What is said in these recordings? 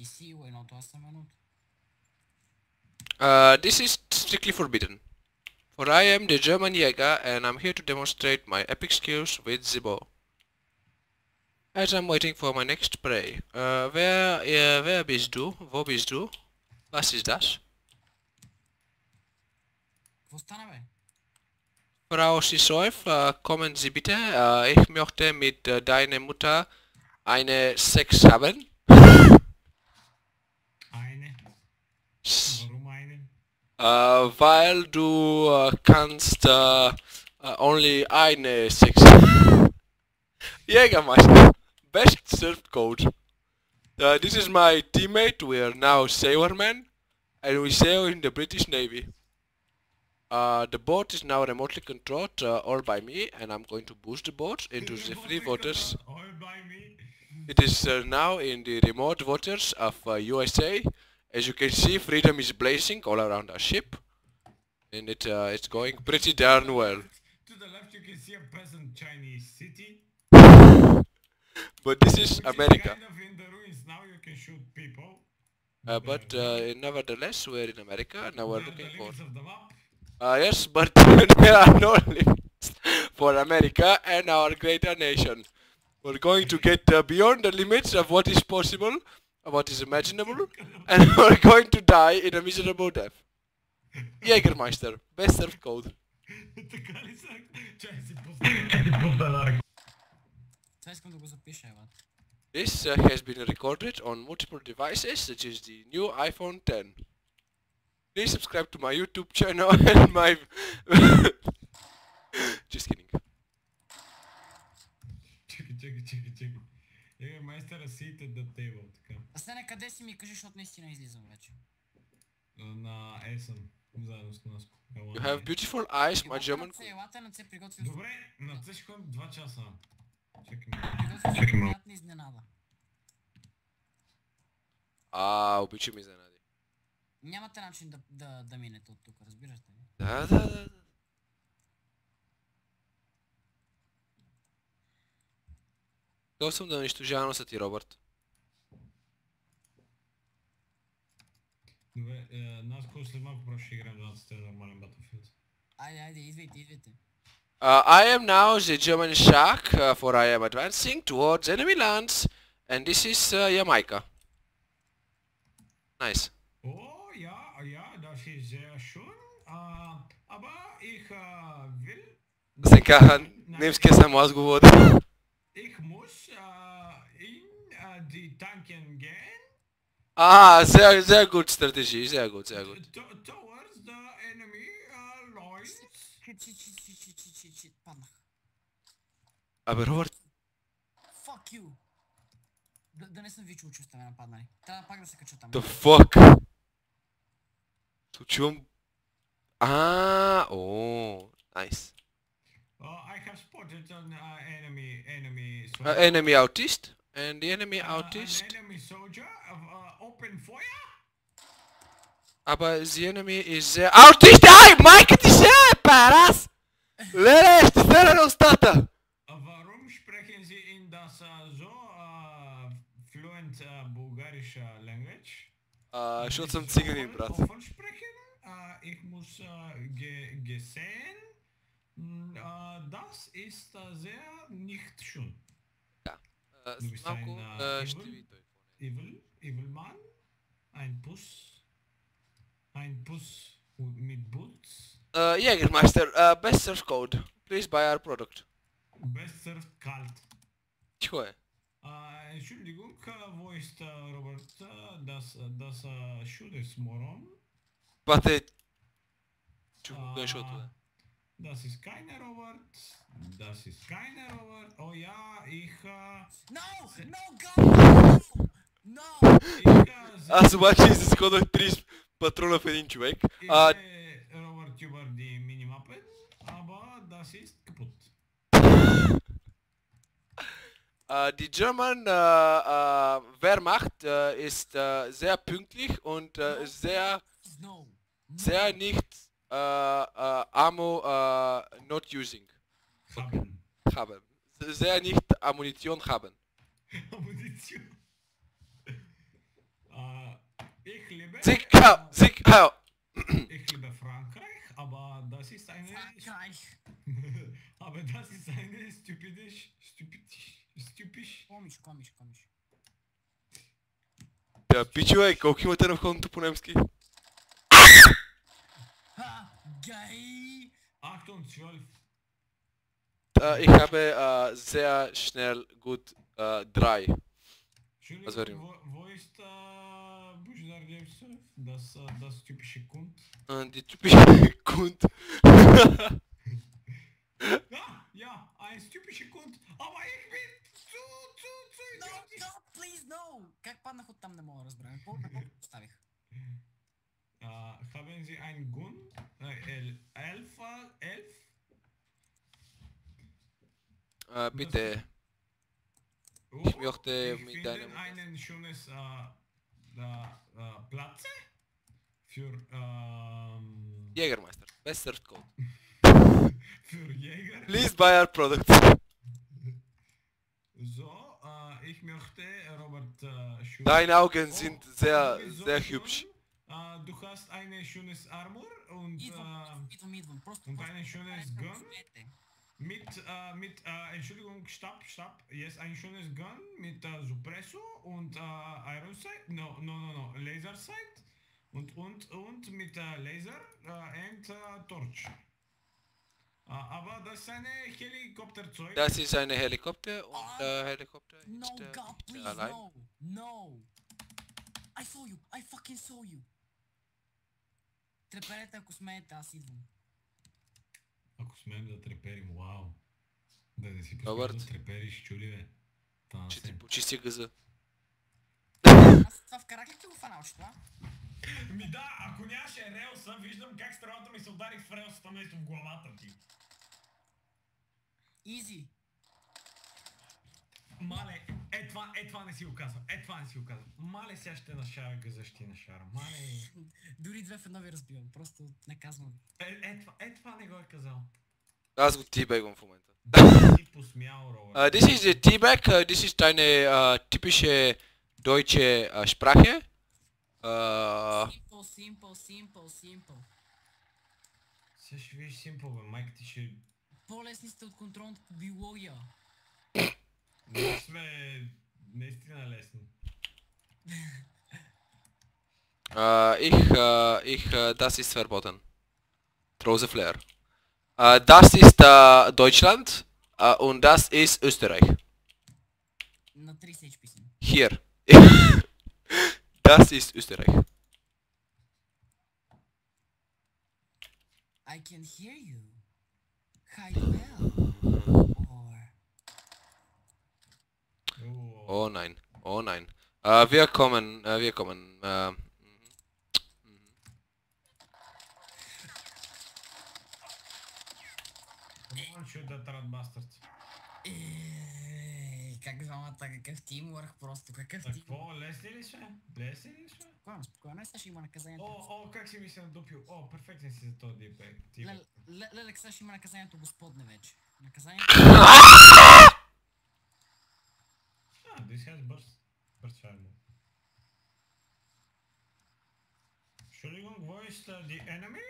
Ти си едното, аз съм едното. This is strictly forbidden. For I am the German Jäger and I'm here to demonstrate my epic skills with the bow. As I'm waiting for my next prey. Wer bist du? Wo bist du? Was ist das? Какво стана, бе? Frau Sisoev, kommen Sie bitte. Ich möchte mit deiner Mutter eine Sex haben. Eine. Warum eine? Weil du kannst only eine Sex. Jägermeister, best served code. This is my teammate. We are now sailormen, and we sail in the British Navy. The boat is now remotely controlled all by me, and I'm going to boost the boat into the free waters. All by me. It is now in the remote waters of USA. As you can see, freedom is blazing all around our ship, and it's going pretty darn well. To the left you can see a peasant Chinese city. But this is America. Kind of in the ruins now, you can shoot people. But nevertheless, we're in America, and now we're The looking for... limits of the map. Yes, but there are no limits for America and our greater nation. We're going to get beyond the limits of what is possible, what is imaginable, and we're going to die in a miserable death. Jägermeister, best served code. Така ли са? Чай си пусна ларк. Това искам да го запиша, Еват. This has been recorded on multiple devices, such as the new iPhone 10. Please subscribe to my YouTube channel and my... Just kidding. Чекай. Майстера seated the table, така. Асене, къде си ми кажи, защото наистина излизам вече. На Есън, заедно с нас. You have beautiful eyes, my German... Елате на це, приготвил Добре, на це ще ходим 2 часа. се приятна изненада. Обичам изненади. Нямате начин да минете от тук, разбирате ли? Да. Готов съм да унищожа носа ти, Робърт. Добре, нас след малко просто ще играем двамата с тези нормален Battlefield. Айде, идвайте. I am now the German shark, for I am advancing towards enemy lands, and this is Jamaica. Nice. Oh, ja, das ist sehr schön. Aber ich will... Сега немския само аз го водя. Ich muss in die Tanken gehen. Sehr good strategy, sehr good. Towards the enemy lines. Shit, паднах. Абе, Робърт. Fuck you! Да не съм ви чул, че сте ме нападнали. Трябва пак да се кача там. The fuck? Чувам... Nice. I have spotted an enemy Enemy autist, and the enemy autist... An enemy soldier, open fire. Aber the enemy is there... Autist! Ай, майка ти се, парас! Леле, ще стане на устата! Warum sprechen Sie in das so fluent bulgarische language? Защото съм циганин, брат. Offen sprechen? Ich muss gesehen. Das ist sehr nicht schön. Да. Du bist Малко ein ще ви той. evil man. Ein Puss mit Boots. Jägermeister, best served code. Please buy our product. Best served kalt. Тихо е. Entschuldigung, wo ist Robert? Das Schulesmoron. Бате... Чухам защото е. Das ist keine Robert. Das ist keine Robert. Oh ja, ich... No, God! No! Аз обаче изразходвах 30 патрона в един човек. Robert über die Minimappe, aber das ist kaputt. Die German Wehrmacht ist sehr pünktlich und sehr nicht ammo not using. Haben. Sehr nicht Ammunition haben. Ammunition. Ich liebe... Sieg, hau, Sieg, hau. Ich liebe Frankreich, aber das ist eine... Frankreich. aber das ist eine stupidisch... Комиш, комиш, комиш. Да, пичове, колко имате на входното по немски? Ха, гей! Achtung, 12. Ich habe sehr schnell gut 3. Was war Entschuldigung, wo ist Bujdar Jevsov? Das typische Kund? Die typische Kund. Ja, ein typischer Kund, aber ich bin zu No, idiotisch. no, please, no! Как паднах оттам не мога да разбера. На колко поставих? Haben Sie einen Gun? Elf? Bitte. Oh, Ich möchte ich mit finde deinem... einen schönes Platz für Jägermeister. Besser Code. für Jäger. Please buy our product. So, ich möchte Robert Schuh. Deine Augen sind sehr, sowieso sehr schon. hübsch. Du hast eine schönes Armor und Идвам. Просто... und ein schönes Gun. Космете. Mit Entschuldigung, stopp. Yes, ein schönes Gun mit Suppresso und Iron Sight. No, Laser Sight. Und mit Laser and Torch. Aber das ist eine Helikopterzeug. Das ist eine Helikopter und Helikopter No, ist God, please, allein. no! No! I saw you! I fucking saw you! Треперете, ако смеете, аз идвам. Ако смеем да треперим, вау. Да не си Робърт. постоянно да трепериш, чули бе. Та Ще ти се. почисти гъза. Аз това вкарах ли ти го фаналчето, а? Ми да, ако нямаше релса, виждам как стрелата ми се удари в релсата вместо в главата ти. Изи! Мале, това не си го казвам. Мале, сега ще нашара гъза, ще нашара. Мале. Дори 2 в 1 ви разбивам, просто не казвам. Това не го е казал. Аз го тибегвам в момента. Да си посмял, Робърт. This is the T-Bag, this is deine typische deutsche Sprache. Simple. Сега ще видиш Симпъл, бе. Майка ти ще... По-лесни сте от контролната биология. Ние сме наистина лесни. Das ist verboten. Rose Flair. Das ist Deutschland und das ist Österreich. На 3 HP съм. Hier. Das ist Österreich. I can hear you. Hi well. Or... Oh nein. Oh nein. Wir kommen. Come on, shoot that rat bastard. Как двамата, какъв тимворк просто, какъв тим... Какво? Лесни ли сме? Спокойно, сега ще има наказанието. Как си ми се надупил? Перфектен си за този дипек. Лелек, сега ще има наказанието господне вече. Наказанието... This has burst fire move. Entschuldigung, wo ist the enemy?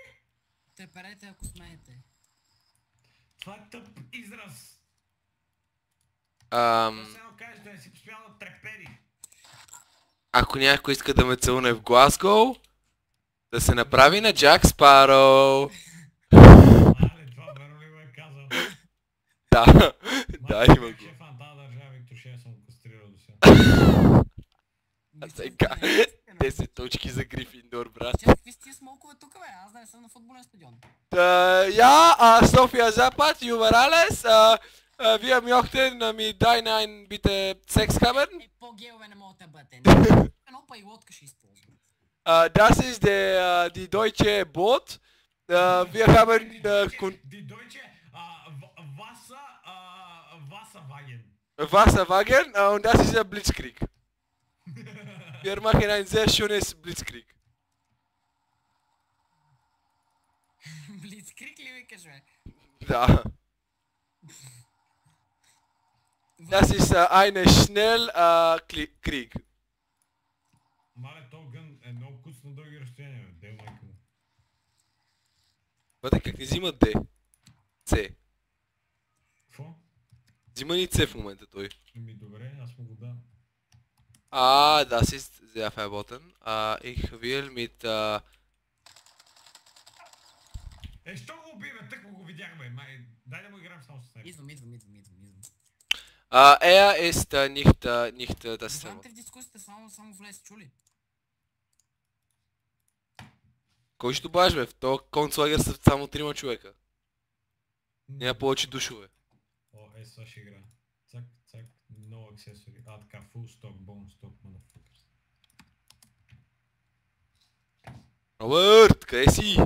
Треперете, ако смеете. Това е тъп израз. Само кажеш да не си успял да трепери. Ако някой иска да ме целуне в Глазгоу, да се направи на Джак Спароу. Мале, това верно ли го е казал? Да, да, има го. Шефа на тази държава, Виктор Шеф съм кастрирал до сега. А сега, 10 точки за Грифиндор, брат. Чакай, какви сте смолкове тук, бе? Аз да не съм на футболен стадион. Ja, Sofia Zappat, Juvarales, wir möchten mit deinen bitte Sex haben. По-геове не могат да бъдете. Едно па и лодка ще използвам. Das ist die deutsche Boot. Wir haben Die deutsche Wasserwagen. Wasserwagen und das ist der Blitzkrieg. Wir machen ein sehr schönes Blitzkrieg. Блицкрик ли викаш, бе? Da. Das ist eine Schnellkrieg. Мале, то гън е много куц на дълги разстояния, бе. Дел майка му. Бъде как не взима Д. С. Какво? Взима ни С в момента той. Ами добре, аз му го дам. Das ist sehr verboten. Ich will mit... Що го уби, бе? Тък му го видях, бе. Дай да му играем само с него. Идвам. Er ist nicht das ist Желанте в дискусията, само влез, чули? Кой ще добавиш, бе? В този концлагер са само 3 човека. Няма повече душове. О, сега ще игра. Цак, no accessory. Така, full stock, bone stock, motherfuckers. Робърт, къде си?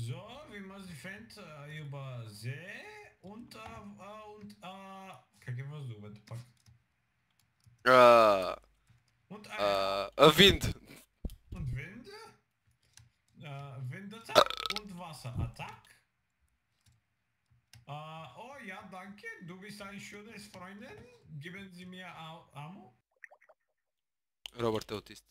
So, wir müssen defend über See und как е въздухът пак? Und Wind. Und Winde? Windattack und Wasserattack. Oh ja, danke. Du bist ein schönes Freundin. Geben Sie mir Ammo. Робърт е аутист.